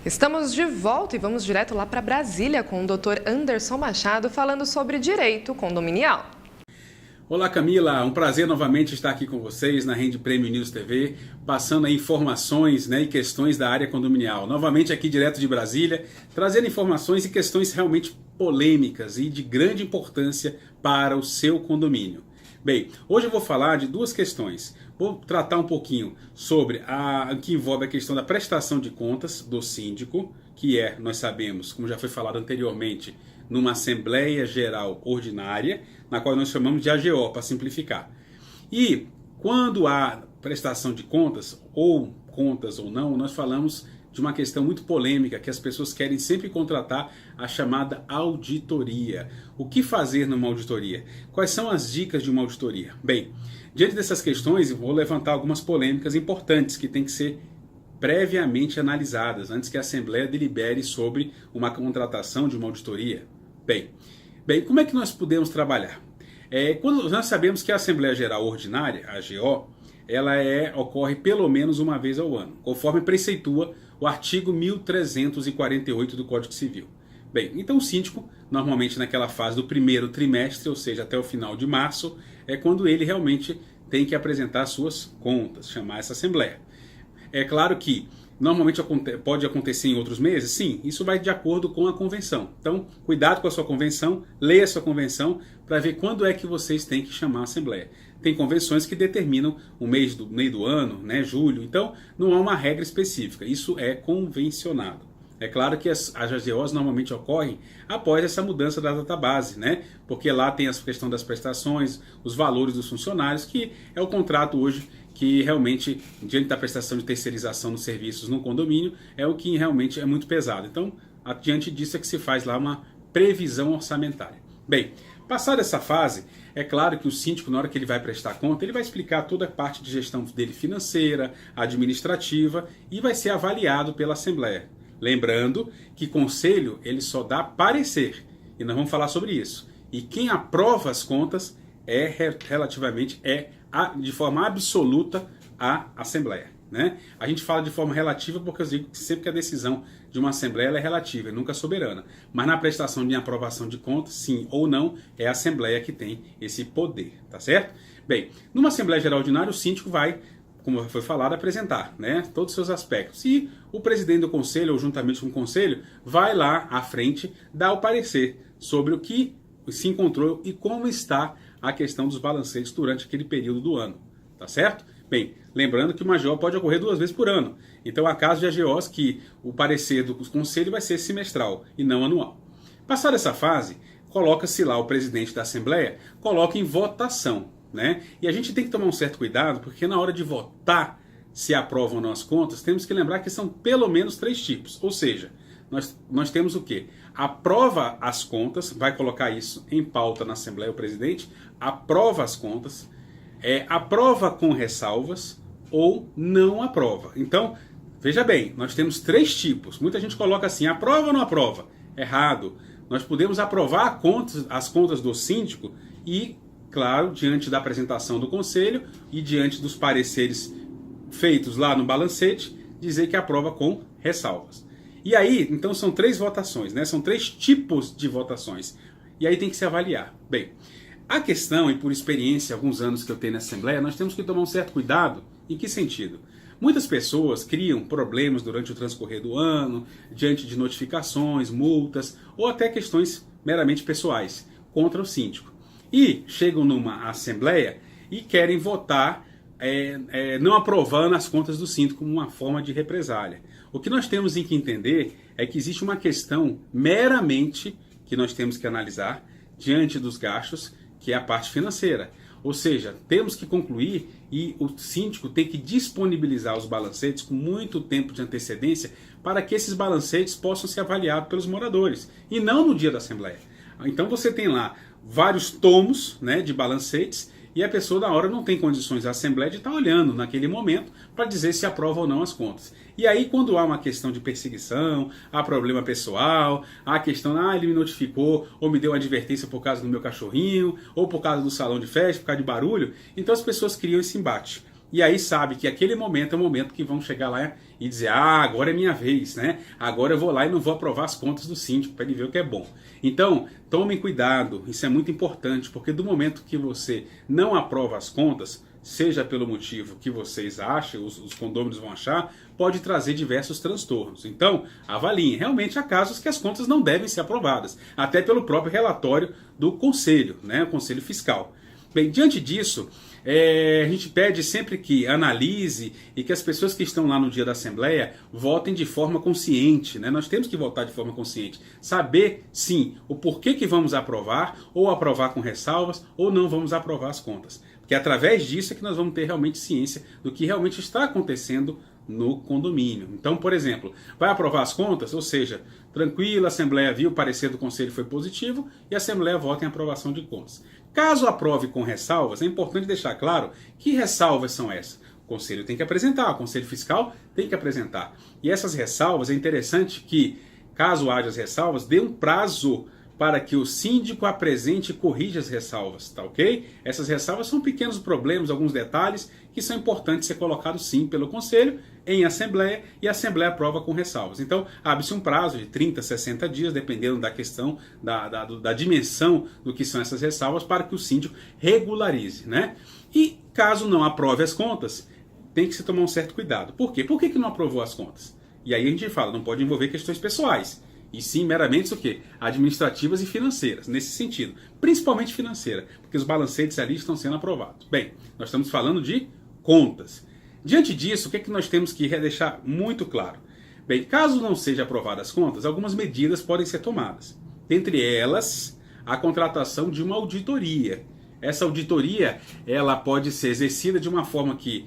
Estamos de volta e vamos direto lá para Brasília com o Dr. Anderson Machado falando sobre direito condominial. Olá Camila, um prazer novamente estar aqui com vocês na Rende Prêmio News TV, passando aí informações e questões da área condominial. Novamente aqui direto de Brasília, trazendo informações e questões realmente polêmicas e de grande importância para o seu condomínio. Bem, hoje eu vou falar de duas questões. Vou tratar um pouquinho sobre que envolve a questão da prestação de contas do síndico, que nós sabemos, como já foi falado anteriormente, numa Assembleia Geral Ordinária, na qual nós chamamos de AGO, para simplificar. E quando há prestação de contas ou não, nós falamos de uma questão muito polêmica, que as pessoas querem sempre contratar a chamada auditoria. O que fazer numa auditoria? Quais são as dicas de uma auditoria? Bem, diante dessas questões, eu vou levantar algumas polêmicas importantes que têm que ser previamente analisadas, antes que a Assembleia delibere sobre uma contratação de uma auditoria. Bem, como é que nós podemos trabalhar? Quando nós sabemos que a Assembleia Geral Ordinária, a AGO, ela ocorre pelo menos uma vez ao ano, conforme preceitua o artigo 1348 do Código Civil. Bem, então o síndico, normalmente naquela fase do primeiro trimestre, ou seja, até o final de março, é quando ele realmente tem que apresentar suas contas, chamar essa Assembleia. É claro que normalmente pode acontecer em outros meses, sim, isso vai de acordo com a convenção. Então, cuidado com a sua convenção, leia a sua convenção para ver quando é que vocês têm que chamar a Assembleia. Tem convenções que determinam o mês do ano, julho, então não há uma regra específica, isso é convencionado. É claro que as AGOs normalmente ocorrem após essa mudança da database, porque lá tem a questão das prestações, os valores dos funcionários, que é o contrato hoje que realmente, diante da prestação de terceirização dos serviços no condomínio, é o que realmente é muito pesado. Então, diante disso é que se faz lá uma previsão orçamentária. Bem, passada essa fase, é claro que o síndico, na hora que ele vai prestar conta, ele vai explicar toda a parte de gestão dele financeira, administrativa, e vai ser avaliado pela Assembleia. Lembrando que conselho ele só dá parecer, e nós vamos falar sobre isso. E quem aprova as contas de forma absoluta a Assembleia. A gente fala de forma relativa porque eu digo que sempre que a decisão de uma Assembleia é relativa, é nunca soberana. Mas na prestação de aprovação de contas, sim ou não, é a Assembleia que tem esse poder, tá certo? Bem, numa Assembleia Geral Ordinária, o síndico vai, como foi falado, apresentar todos os seus aspectos. E o presidente do conselho, ou juntamente com o conselho, vai lá à frente dar o parecer sobre o que se encontrou e como está a questão dos balancetes durante aquele período do ano, tá certo? Bem, lembrando que uma AGO pode ocorrer 2 vezes por ano. Então há casos de AGOs que o parecer do conselho vai ser semestral e não anual. Passada essa fase, coloca-se lá o presidente da Assembleia, coloca em votação. E a gente tem que tomar um certo cuidado, porque na hora de votar se aprovam ou não as contas, temos que lembrar que são pelo menos 3 tipos. Ou seja, nós temos o quê? Aprova as contas, vai colocar isso em pauta na Assembleia o presidente, aprova as contas, aprova com ressalvas ou não aprova. Então, veja bem, nós temos 3 tipos. Muita gente coloca assim, aprova ou não aprova? Errado. Nós podemos aprovar as contas do síndico e, claro, diante da apresentação do conselho e diante dos pareceres feitos lá no balancete, dizer que aprova com ressalvas. E aí, então são 3 votações, são 3 tipos de votações. E aí tem que se avaliar. Bem, a questão, e por experiência, alguns anos que eu tenho na Assembleia, nós temos que tomar um certo cuidado. Em que sentido? Muitas pessoas criam problemas durante o transcorrer do ano, diante de notificações, multas, ou até questões meramente pessoais contra o síndico. E chegam numa Assembleia e querem votar não aprovando as contas do síndico como uma forma de represália. O que nós temos que entender é que existe uma questão meramente que nós temos que analisar diante dos gastos, que é a parte financeira. Ou seja, temos que concluir e o síndico tem que disponibilizar os balancetes com muito tempo de antecedência para que esses balancetes possam ser avaliados pelos moradores e não no dia da Assembleia. Então você tem lá vários tomos de balancetes e a pessoa na hora não tem condições, a Assembleia, de estar olhando naquele momento para dizer se aprova ou não as contas. E aí quando há uma questão de perseguição, há problema pessoal, há a questão, ele me notificou ou me deu uma advertência por causa do meu cachorrinho, ou por causa do salão de festa, por causa de barulho, então as pessoas criam esse embate. e aí sabe que aquele momento é o momento que vão chegar lá e dizer, ah, agora é minha vez, né? Agora eu vou lá e não vou aprovar as contas do síndico para ele ver o que é bom. Então, tomem cuidado, isso é muito importante, porque do momento que você não aprova as contas, seja pelo motivo que vocês acham, os condôminos vão achar, pode trazer diversos transtornos. Então, avaliem. Realmente há casos que as contas não devem ser aprovadas, até pelo próprio relatório do Conselho, né? O Conselho Fiscal. Bem, diante disso, a gente pede sempre que analise e que as pessoas que estão lá no dia da Assembleia votem de forma consciente, né? Nós temos que votar de forma consciente. Saber, sim, o porquê que vamos aprovar, ou aprovar com ressalvas, ou não vamos aprovar as contas. Porque é através disso é que nós vamos ter realmente ciência do que realmente está acontecendo no condomínio. Então, por exemplo, vai aprovar as contas, ou seja, tranquilo, a Assembleia viu, o parecer do Conselho foi positivo e a Assembleia vota em aprovação de contas. Caso aprove com ressalvas, é importante deixar claro que ressalvas são essas. O Conselho tem que apresentar, o Conselho Fiscal tem que apresentar. E essas ressalvas, é interessante que, caso haja as ressalvas, dê um prazo para que o síndico apresente e corrija as ressalvas, tá ok? Essas ressalvas são pequenos problemas, alguns detalhes que são importantes ser colocados sim pelo Conselho em Assembleia e a Assembleia aprova com ressalvas. Então, abre-se um prazo de 30, 60 dias, dependendo da questão, da dimensão do que são essas ressalvas, para que o síndico regularize, né? E caso não aprove as contas, tem que se tomar um certo cuidado. Por quê? Por que não aprovou as contas? E aí a gente fala, não pode envolver questões pessoais. E sim, meramente o quê? Administrativas e financeiras, nesse sentido. Principalmente financeira, porque os balancetes ali estão sendo aprovados. Bem, nós estamos falando de contas. Diante disso, o que é que nós temos que deixar muito claro? Bem, caso não sejam aprovadas as contas, algumas medidas podem ser tomadas. Dentre elas, a contratação de uma auditoria. Essa auditoria, ela pode ser exercida de uma forma que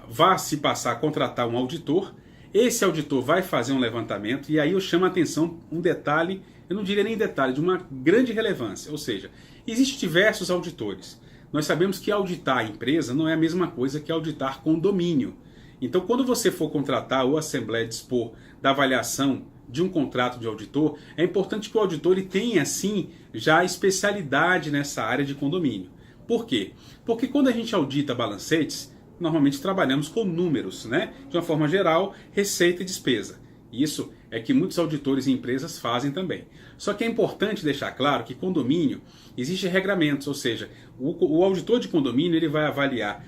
vá se passar a contratar um auditor. Esse auditor vai fazer um levantamento e aí eu chamo a atenção um detalhe, eu não diria nem detalhe, de uma grande relevância. Ou seja, existem diversos auditores. Nós sabemos que auditar a empresa não é a mesma coisa que auditar condomínio. Então, quando você for contratar ou a Assembleia dispor da avaliação de um contrato de auditor, é importante que o auditor ele tenha, sim, já especialidade nessa área de condomínio. Por quê? Porque quando a gente audita balancetes, normalmente trabalhamos com números, né? De uma forma geral, receita e despesa. Isso é que muitos auditores e empresas fazem também. Só que é importante deixar claro que condomínio existe regramentos, ou seja, o auditor de condomínio ele vai avaliar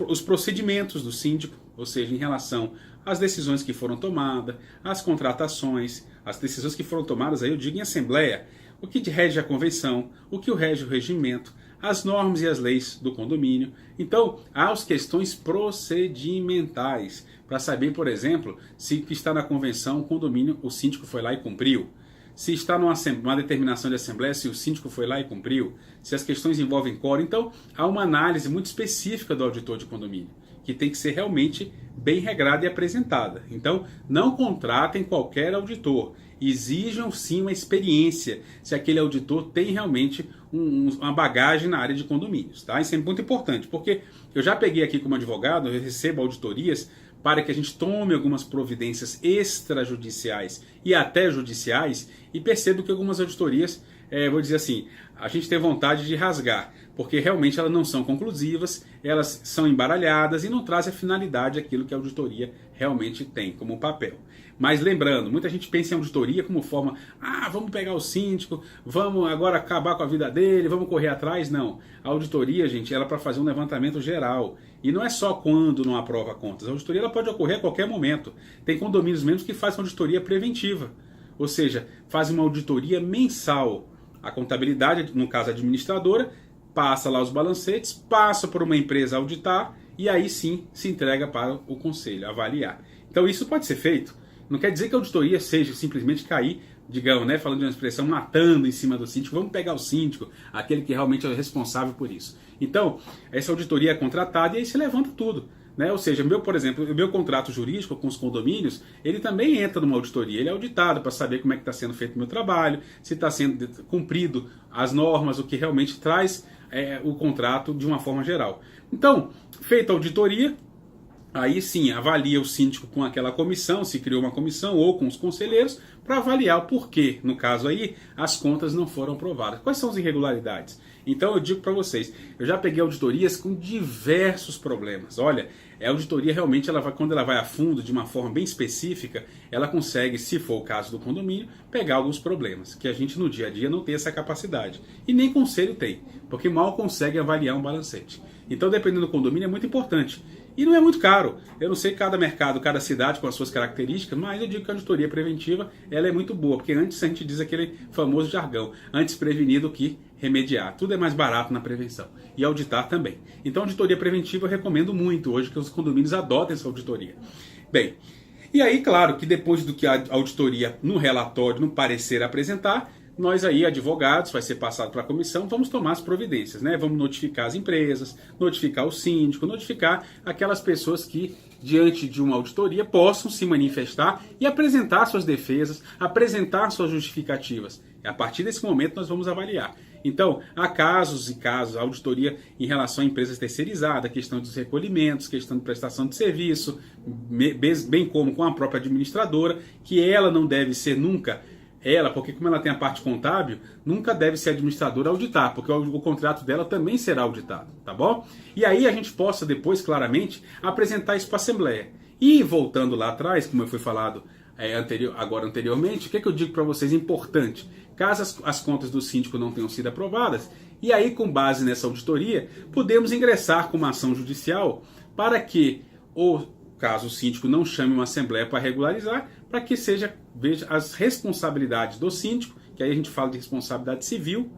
os procedimentos do síndico, ou seja, em relação às decisões que foram tomadas, às contratações, as decisões que foram tomadas, aí eu digo em assembleia, o que rege a convenção, o que rege o regimento, as normas e as leis do condomínio. Então, há as questões procedimentais, para saber, por exemplo, se está na convenção o condomínio, o síndico foi lá e cumpriu. Se está numa determinação de assembleia, se o síndico foi lá e cumpriu. Se as questões envolvem quórum. Então, há uma análise muito específica do auditor de condomínio, que tem que ser realmente bem regrada e apresentada. Então, não contratem qualquer auditor. Exijam sim uma experiência, se aquele auditor tem realmente uma bagagem na área de condomínios. Tá? Isso é muito importante, porque eu já peguei aqui como advogado, eu recebo auditorias para que a gente tome algumas providências extrajudiciais e até judiciais, e percebo que algumas auditorias, vou dizer assim, a gente tem vontade de rasgar, porque realmente elas não são conclusivas, elas são embaralhadas e não trazem a finalidade aquilo que a auditoria realmente tem como papel. Mas lembrando, muita gente pensa em auditoria como forma, vamos pegar o síndico, vamos agora acabar com a vida dele, vamos correr atrás. Não, a auditoria, gente, ela é para fazer um levantamento geral. E não é só quando não aprova contas. A auditoria ela pode ocorrer a qualquer momento. Tem condomínios mesmo que fazem auditoria preventiva. Ou seja, fazem uma auditoria mensal. A contabilidade, no caso a administradora, passa lá os balancetes, passa por uma empresa a auditar e aí sim se entrega para o conselho avaliar. Então isso pode ser feito. Não quer dizer que a auditoria seja simplesmente cair, digamos, né, falando de uma expressão, matando em cima do síndico. Vamos pegar o síndico, aquele que realmente é responsável por isso. Então, essa auditoria é contratada e aí se levanta tudo. Né? Ou seja, por exemplo, o meu contrato jurídico com os condomínios, ele também entra numa auditoria. Ele é auditado para saber como é que está sendo feito o meu trabalho, se está sendo cumprido as normas, o que realmente traz o contrato de uma forma geral. Então, feita a auditoria, Aí sim, avalia o síndico com aquela comissão, se criou uma comissão, ou com os conselheiros, para avaliar o porquê, no caso aí, as contas não foram aprovadas. Quais são as irregularidades? Então eu digo para vocês, eu já peguei auditorias com diversos problemas. Olha, a auditoria realmente, quando ela vai a fundo, de uma forma bem específica, ela consegue, se for o caso do condomínio, pegar alguns problemas, que a gente no dia a dia não tem essa capacidade. E nem conselho tem, porque mal consegue avaliar um balancete. Então, dependendo do condomínio, é muito importante. E não é muito caro. Eu não sei cada mercado, cada cidade com as suas características, mas eu digo que a auditoria preventiva ela é muito boa, porque antes a gente diz aquele famoso jargão, antes prevenir do que remediar. Tudo é mais barato na prevenção. E auditar também. Então, auditoria preventiva eu recomendo muito hoje que os condomínios adotem essa auditoria. Bem, e aí, claro, que depois do que a auditoria no relatório, no parecer apresentar, nós aí, advogados, vai ser passado para a comissão, vamos tomar as providências, né? Vamos notificar as empresas, notificar o síndico, notificar aquelas pessoas que, diante de uma auditoria, possam se manifestar e apresentar suas defesas, apresentar suas justificativas. E a partir desse momento nós vamos avaliar. Então, há casos e casos, a auditoria em relação a empresas terceirizadas, questão dos recolhimentos, questão de prestação de serviço, bem como com a própria administradora, que ela não deve ser nunca... porque como ela tem a parte contábil, nunca deve ser administradora auditar, porque o contrato dela também será auditado, tá bom? E aí a gente possa depois, claramente, apresentar isso para a Assembleia. E voltando lá atrás, como eu fui falado anteriormente, o que eu digo para vocês importante? Caso as contas do síndico não tenham sido aprovadas, e aí com base nessa auditoria, podemos ingressar com uma ação judicial para que caso o síndico não chame uma assembleia para regularizar, para que veja as responsabilidades do síndico, que aí a gente fala de responsabilidade civil,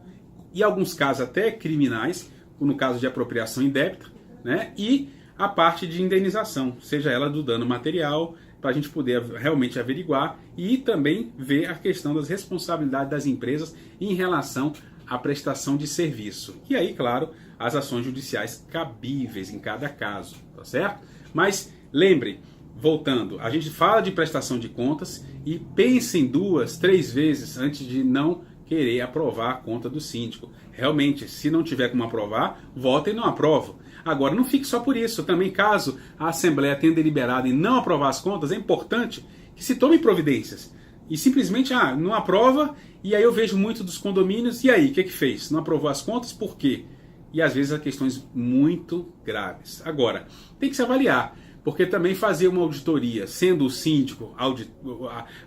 e alguns casos até criminais, no caso de apropriação indébita, né? E a parte de indenização, seja ela do dano material, para a gente poder realmente averiguar e também ver a questão das responsabilidades das empresas em relação à prestação de serviço. E aí, claro, as ações judiciais cabíveis em cada caso, tá certo? Mas lembre, voltando, a gente fala de prestação de contas e pensem 2, 3 vezes antes de não querer aprovar a conta do síndico. Realmente, se não tiver como aprovar, votem e não aprovam. Agora, não fique só por isso. Também, caso a Assembleia tenha deliberado em não aprovar as contas, é importante que se tome providências. E simplesmente, não aprova, e aí eu vejo muito dos condomínios, e aí, o que fez? Não aprovou as contas, por quê? E às vezes há questões muito graves. Agora, tem que se avaliar. Porque também fazer uma auditoria, sendo o síndico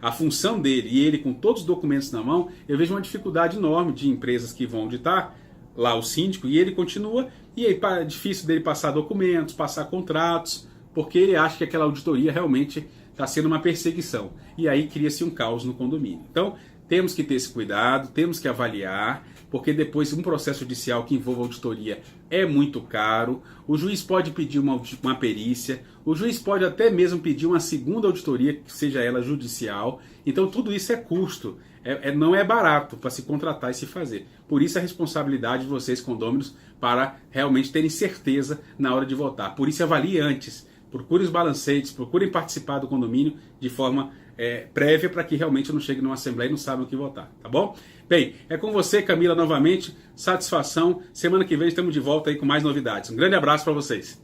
a função dele e ele com todos os documentos na mão, eu vejo uma dificuldade enorme de empresas que vão auditar lá o síndico e ele continua, e aí é difícil dele passar documentos, passar contratos, porque ele acha que aquela auditoria realmente está sendo uma perseguição. E aí cria-se um caos no condomínio. Então, temos que ter esse cuidado, temos que avaliar, porque depois um processo judicial que envolva auditoria é muito caro, o juiz pode pedir uma perícia, o juiz pode até mesmo pedir uma segunda auditoria, que seja ela judicial, então tudo isso é custo, não é barato para se contratar e se fazer. Por isso a responsabilidade de vocês, condôminos, para realmente terem certeza na hora de votar. Por isso avalie antes, procure os balancetes, procurem participar do condomínio de forma prévia para que realmente não chegue numa assembleia e não saibam o que votar, tá bom? Bem, é com você, Camila, novamente. Satisfação. Semana que vem estamos de volta aí com mais novidades. Um grande abraço para vocês.